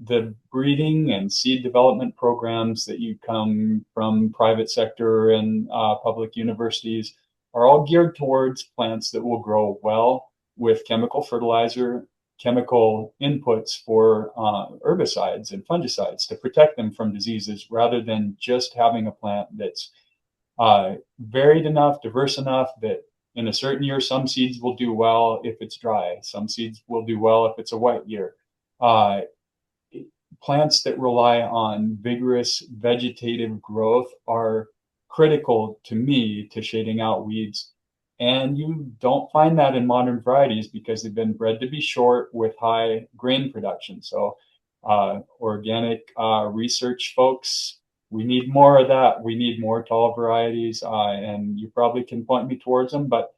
the breeding and seed development programs that you come from private sector and public universities are all geared towards plants that will grow well with chemical fertilizer, chemical inputs for herbicides and fungicides to protect them from diseases, rather than just having a plant that's varied enough, diverse enough that in a certain year, some seeds will do well if it's dry. Some seeds will do well if it's a wet year. Uh, Plants that rely on vigorous vegetative growth are critical to me to shading out weeds. And you don't find that in modern varieties because they've been bred to be short with high grain production. So organic research folks, we need more of that. We need more tall varieties, and you probably can point me towards them. But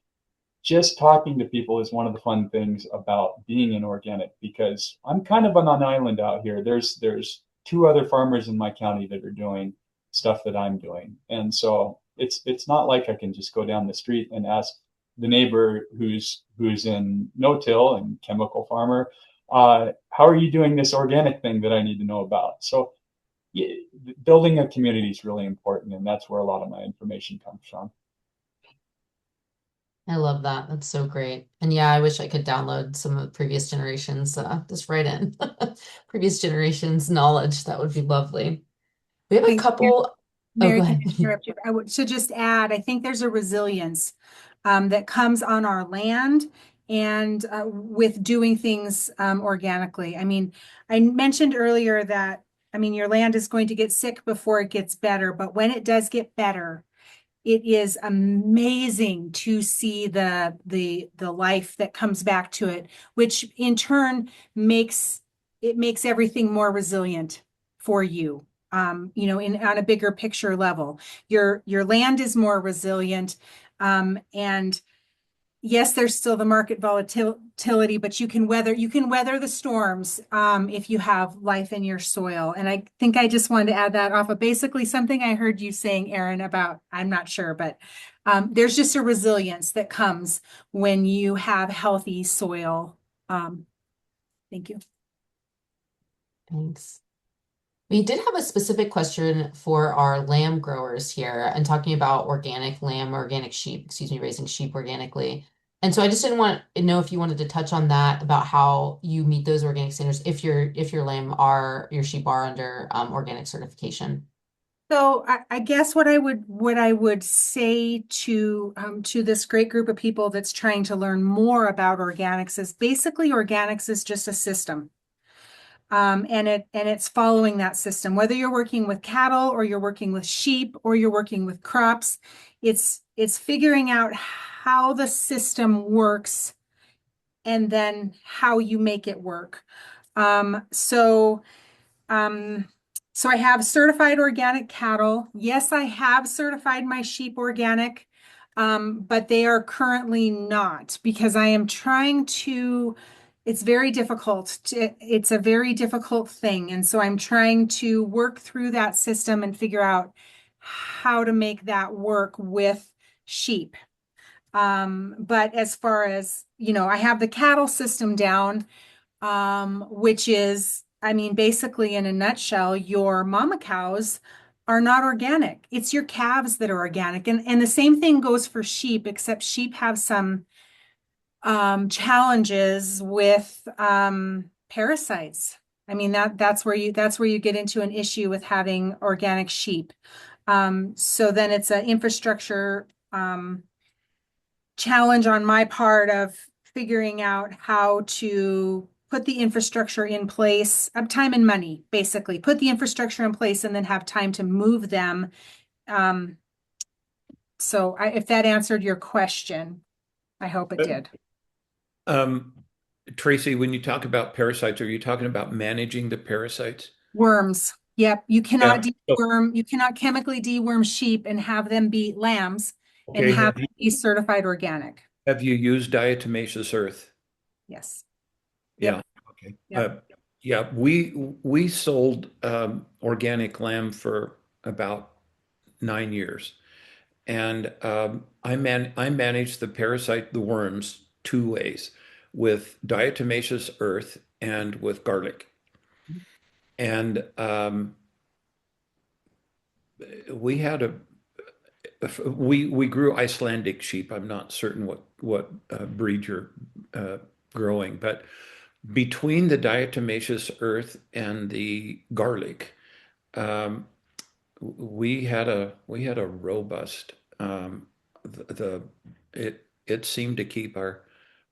just talking to people is one of the fun things about being an organic, because I'm kind of on an island out here. There's two other farmers in my county that are doing stuff that I'm doing. And so it's not like I can just go down the street and ask the neighbor who's in no-till and chemical farmer, how are you doing this organic thing that I need to know about? So yeah, building a community is really important, and that's where a lot of my information comes from. I love that. That's so great. And yeah, I wish I could download some of the previous generations, just right in previous generations knowledge. That would be lovely. We have a Thanks, couple. Oh, go Mary, can ahead. I interrupt you? I would to just add, I think there's a resilience that comes on our land and with doing things organically. I mean, I mentioned earlier that, I mean, your land is going to get sick before it gets better, but when it does get better, it is amazing to see the life that comes back to it, which in turn makes everything more resilient for you. You know, in on a bigger picture level, your land is more resilient, and yes, there's still the market volatility, but you can weather the storms if you have life in your soil. And I think I just wanted to add that off of basically something I heard you saying, Aaron, about, I'm not sure, but there's just a resilience that comes when you have healthy soil. Thank you. Thanks. We did have a specific question for our lamb growers here and talking about organic lamb, organic sheep, excuse me, raising sheep organically. And so I just didn't want to know if you wanted to touch on that about how you meet those organic standards if your lamb are your sheep are under organic certification. So I guess what I would say to this great group of people that's trying to learn more about organics is basically organics is just a system. And it's following that system. Whether you're working with cattle or you're working with sheep or you're working with crops, it's figuring out how the system works and then how you make it work. Um, so um, so I have certified organic cattle. Yes, I have certified my sheep organic, but they are currently not because I am trying to, it's very difficult it's a very difficult thing. And so I'm trying to work through that system and figure out how to make that work with sheep. But as far as, you know, I have the cattle system down, which is, I mean, basically in a nutshell, your mama cows are not organic. It's your calves that are organic. And the same thing goes for sheep, except sheep have some challenges with parasites. I mean, that's where you get into an issue with having organic sheep. So then it's an infrastructure challenge on my part of figuring out how to put the infrastructure in place, time and money, basically, put the infrastructure in place and then have time to move them. Um, if that answered your question, I hope it did. Um, Tracey, when you talk about parasites, are you talking about managing the parasites? Worms. Yep. You cannot Yeah. So, deworm, you cannot chemically deworm sheep and have them be lambs and okay. have them be certified organic. Have you used diatomaceous earth? Yes. Yeah. Yep. Okay. Yep. Yeah, we sold organic lamb for about 9 years, and I managed the parasite, the worms, two ways, with diatomaceous earth and with garlic. And we had a we grew Icelandic sheep. I'm not certain what breed you're uh, growing, but between the diatomaceous earth and the garlic, um, we had a robust the it seemed to keep our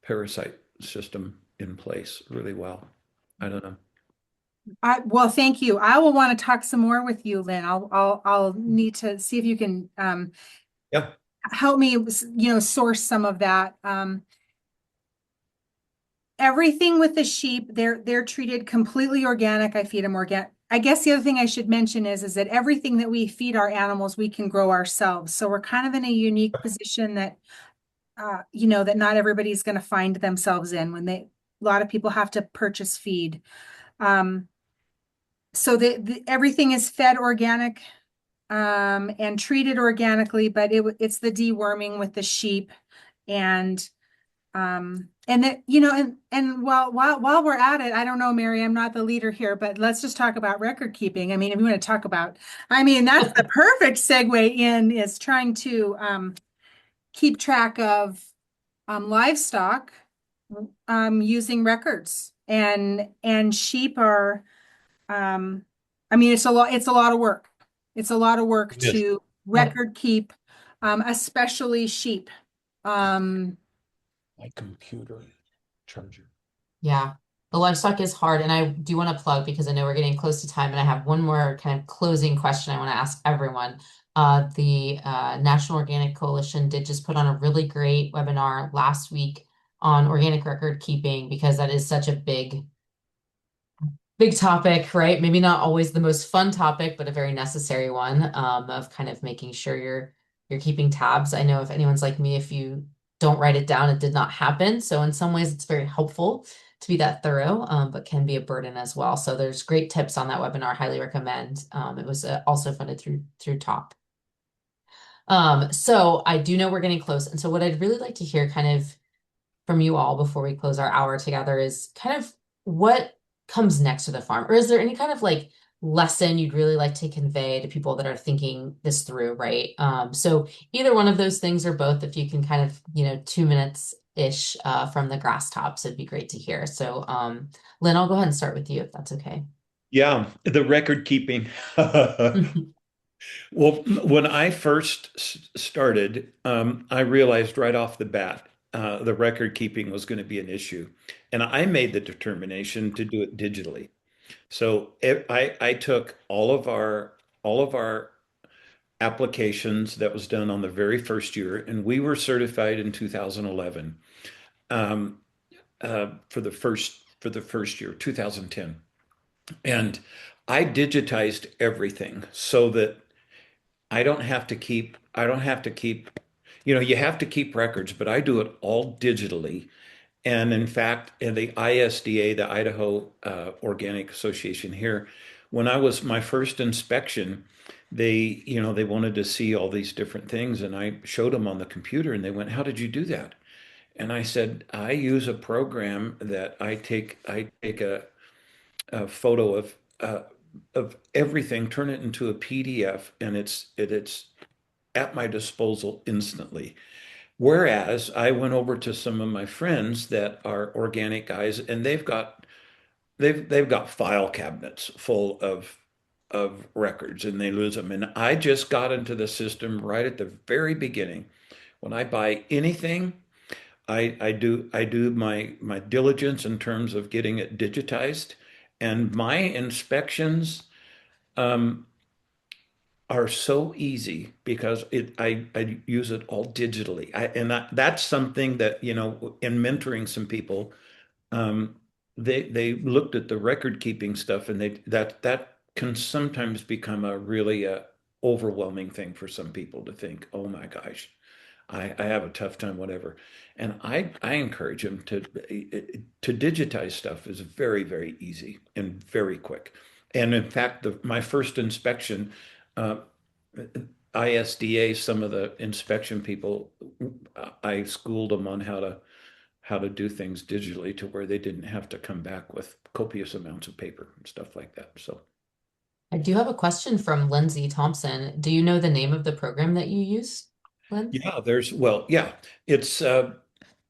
parasite system in place really well. I don't know. Well, thank you. I will want to talk some more with you, Lynn. I'll need to see if you can Yeah. help me, source some of that. Everything with the sheep, they're treated completely organic. I feed them organic. I guess the other thing I should mention is that everything that we feed our animals, we can grow ourselves. So we're kind of in a unique position that that not everybody's going to find themselves in when a lot of people have to purchase feed. Um, so everything is fed organic and treated organically, but it's the deworming with the sheep and that and while we're at it, I don't know, Mary, I'm not the leader here, but let's just talk about record keeping. I mean, if you want to talk about, I mean, that's the perfect segue in is trying to keep track of livestock using records and sheep are I mean it's a lot of work. It's a lot of work Yes. to record keep especially sheep. Um, My computer charger. Yeah, the livestock is hard, and I do want to plug because I know we're getting close to time, and I have one more kind of closing question I want to ask everyone. The National Organic Coalition did just put on a really great webinar last week on organic record keeping because that is such a big topic, right? Maybe not always the most fun topic, but a very necessary one, of kind of making sure you're keeping tabs. I know if anyone's like me, if you don't write it down, it did not happen. So in some ways, it's very helpful to be that thorough, but can be a burden as well. So there's great tips on that webinar. Highly recommend. It was also funded through TOP. So I do know we're getting close, and so what I'd really like to hear, kind of from you all before we close our hour together, is kind of what comes next to the farm? Or is there any kind of like lesson you'd really like to convey to people that are thinking this through, right? So either one of those things or both, if you can kind of, 2 minutes-ish from the grass tops, it'd be great to hear. So Lynn, I'll go ahead and start with you if that's okay. Yeah, the record keeping. Well, when I first started, I realized right off the bat the record keeping was going to be an issue, and I made the determination to do it digitally. So I took all of our applications that was done on the very first year, and we were certified in 2011 for the first year, 2010, and I digitized everything so that I don't have to keep, you have to keep records, but I do it all digitally. And in fact, in the ISDA, the Idaho Organic Association here, when I was my first inspection, they wanted to see all these different things, and I showed them on the computer, and they went, "How did you do that?" And I said, "I use a program that I take a photo of everything, turn it into a PDF, and it's at my disposal instantly." Whereas I went over to some of my friends that are organic guys, and they've got file cabinets full of records, and they lose them. And I just got into the system right at the very beginning. When I buy anything, I do my diligence in terms of getting it digitized, and my inspections um, are so easy because I use it all digitally. That's something that, in mentoring some people, um, they looked at the record keeping stuff, and that can sometimes become a really overwhelming thing for some people to think, oh my gosh, I have a tough time, whatever. And I encourage them to digitize stuff is very, very easy and very quick. And in fact, my first inspection, uh, ISDA, some of the inspection people, I schooled them on how to do things digitally to where they didn't have to come back with copious amounts of paper and stuff like that. So I do have a question from Lindsay Thompson. Do you know the name of the program that you use, Lynn? yeah, yeah, it's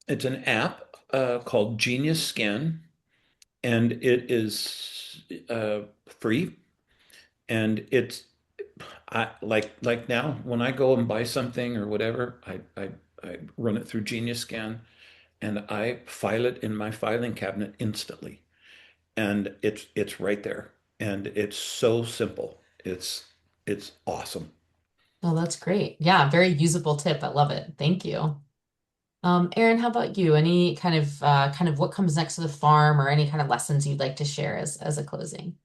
it's an app called Genius Scan, and it is free, and like now when I go and buy something or whatever, I run it through Genius Scan, and I file it in my filing cabinet instantly. and it's right there, and it's so simple. It's awesome. Oh, that's great. Yeah, very usable tip. I love it. Thank you. Erin, how about you? Any kind of what comes next to the farm or any kind of lessons you'd like to share as a closing?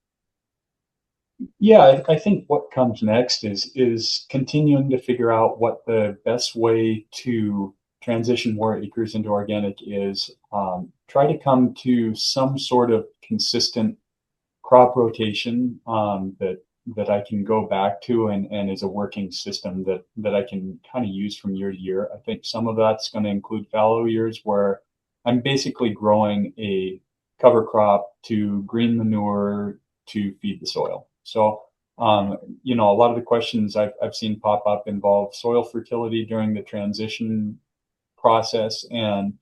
Yeah, I think what comes next is continuing to figure out what the best way to transition more acres into organic is. Try to come to some sort of consistent crop rotation that I can go back to and is a working system that I can kind of use from year to year. I think some of that's going to include fallow years where I'm basically growing a cover crop to green manure to feed the soil. So, a lot of the questions I've seen pop up involve soil fertility during the transition process. And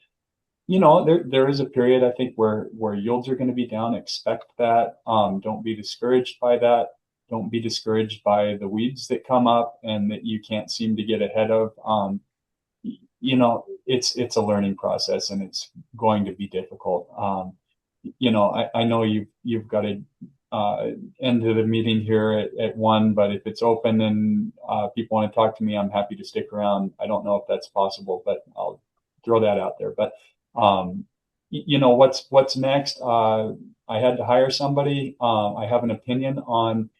there is a period I think where yields are going to be down. Expect that. Don't be discouraged by that. Don't be discouraged by the weeds that come up and that you can't seem to get ahead of. It's a learning process and it's going to be difficult. I know you've got to end of the meeting here at 1, but if it's open and people want to talk to me, I'm happy to stick around. I don't know if that's possible, but I'll throw that out there. But what's next? I had to hire somebody. I have an opinion on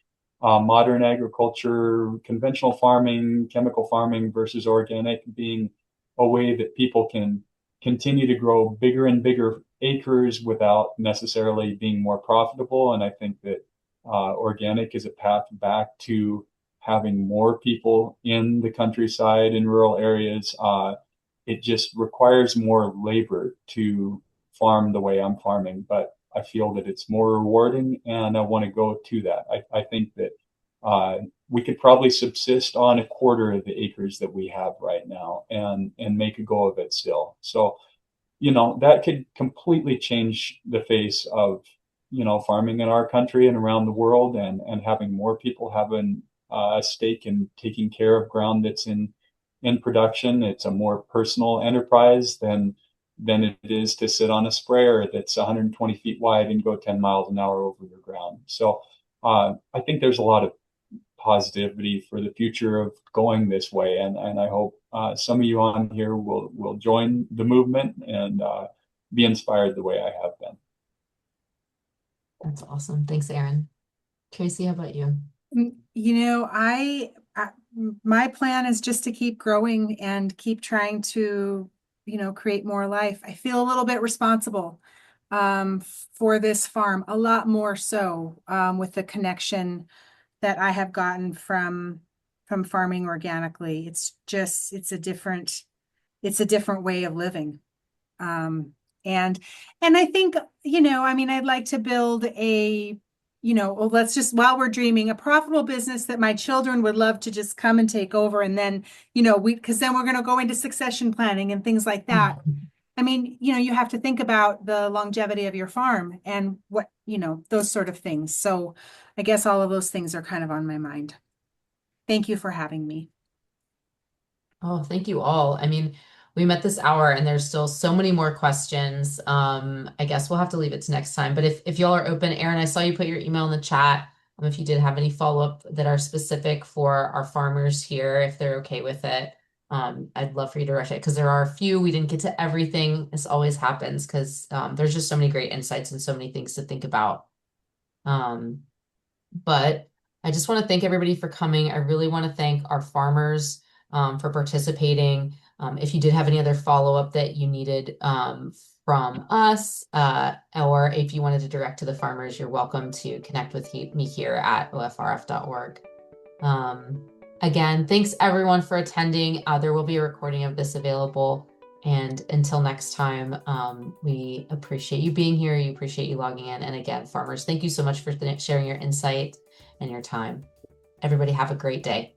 modern agriculture, conventional farming, chemical farming versus organic being a way that people can continue to grow bigger and bigger acres without necessarily being more profitable. And I think that organic is a path back to having more people in the countryside in rural areas. It just requires more labor to farm the way I'm farming, but I feel that it's more rewarding and I want to go to that. I think that we could probably subsist on a quarter of the acres that we have right now and make a go of it still. So, that could completely change the face of, farming in our country and around the world and having more people having a stake in taking care of ground that's in production. It's a more personal enterprise than it is to sit on a sprayer that's 120 feet wide and go 10 miles an hour over your ground. So I think there's a lot of positivity for the future of going this way, and I hope some of you on here will join the movement and be inspired the way I have been. That's awesome. Thanks, Erin. Tracey, how about you? My plan is just to keep growing and keep trying to, create more life. I feel a little bit responsible for this farm, a lot more so with the connection that I have gotten from farming organically. It's a different way of living. And I think, I'd like to build while we're dreaming, a profitable business that my children would love to just come and take over. And then, because then we're going to go into succession planning and things like that. You have to think about the longevity of your farm and what, those sort of things. So I guess all of those things are kind of on my mind. Thank you for having me. Oh, thank you all. We met this hour and there's still so many more questions. I guess we'll have to leave it to next time. But if y'all are open, Erin, I saw you put your email in the chat. If you did have any follow-up that are specific for our farmers here, if they're okay with it, I'd love for you to rush it because there are a few. We didn't get to everything. This always happens because there's just so many great insights and so many things to think about. But I just want to thank everybody for coming. I really want to thank our farmers for participating. If you did have any other follow-up that you needed from us, or if you wanted to direct to the farmers, you're welcome to connect with me here at OFRF.org. Again, thanks everyone for attending. There will be a recording of this available. And until next time, we appreciate you being here. We appreciate you logging in. And again, farmers, thank you so much for sharing your insight and your time. Everybody have a great day.